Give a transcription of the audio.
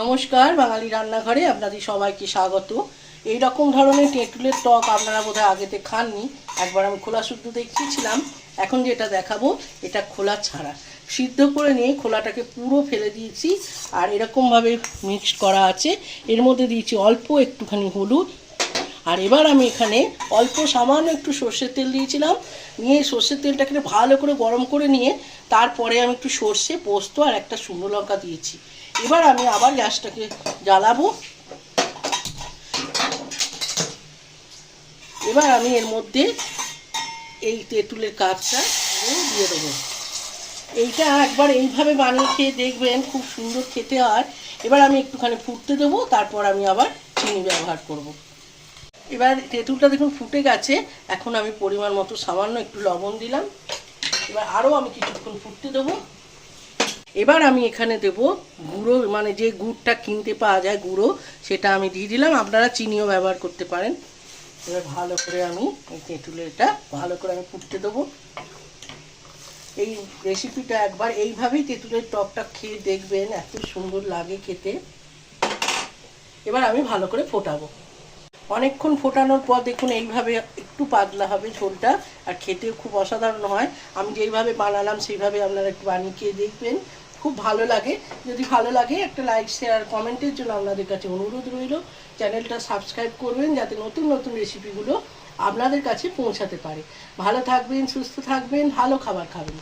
নমস্কার, বাঙালি রান্নাঘরে আপনাদের সবাইকে স্বাগত। এই রকম ধরনের তেঁতুলের টক আপনারা বোধহয় আগেতে খাননি। একবার আমি খোলা শুদ্ধ দেখিয়েছিলাম, এখন যেটা দেখাবো এটা খোলা ছাড়া। সিদ্ধ করে নিয়ে খোলাটাকে পুরো ফেলে দিয়েছি, আর এরকমভাবে মিক্সড করা আছে। এর মধ্যে দিয়েছি অল্প একটুখানি হলুদ, আর এবার আমি এখানে অল্প সামান্য একটু সর্ষের তেল দিয়েছিলাম। নিয়ে সর্ষের তেলটাকে ভালো করে গরম করে নিয়ে তারপরে আমি একটু সর্ষে, পোস্ত আর একটা শুকনো লঙ্কা দিয়েছি। এবার আমি আবার গ্যাসটাকে জ্বালাবো। এবার আমি এর মধ্যে এই তেঁতুলের কাঠটা দিয়ে দেবো। এইটা একবার এইভাবে বানিয়ে খেয়ে দেখবেন, খুব সুন্দর খেতে হয়। এবার আমি একটুখানি ফুটতে দেবো, তারপর আমি আবার চিনি ব্যবহার করব। এবার তেঁতুলটা দেখুন ফুটে গেছে। এখন আমি পরিমাণ মতো সামান্য একটু লবণ দিলাম। এবার আরও আমি কিছুক্ষণ ফুটতে দেবো। এবার আমি এখানে দেব গুঁড়ো, মানে যে গুড়টা কিনতে পাওয়া যায় গুঁড়ো, সেটা আমি দিয়ে দিলাম। আপনারা চিনিও ব্যবহার করতে পারেন। এবার ভালো করে আমি এই তেঁতুলেরটা ভালো করে আমি ফুটতে দেবো। এই রেসিপিটা একবার এইভাবেই তেঁতুলের টকটা খেয়ে দেখবেন, এত সুন্দর লাগে খেতে। এবার আমি ভালো করে ফোটাবো। অনেকক্ষণ ফোটানোর পর দেখুন এইভাবে একটু পাতলা হবে ঝোলটা, আর খেতেও খুব অসাধারণ হয়। আমি যেইভাবে বানালাম সেইভাবে আপনারা একটু বানিয়ে খেয়ে দেখবেন, খুব ভালো লাগে। যদি ভালো লাগে একটা লাইক, শেয়ার, কমেন্টের জন্য আপনাদের কাছে অনুরোধ রইল। চ্যানেলটা সাবস্ক্রাইব করবেন যাতে নতুন নতুন রেসিপিগুলো আপনাদের কাছে পৌঁছাতে পারে। ভালো থাকবেন, সুস্থ থাকবেন, ভালো খাবার খাবেন।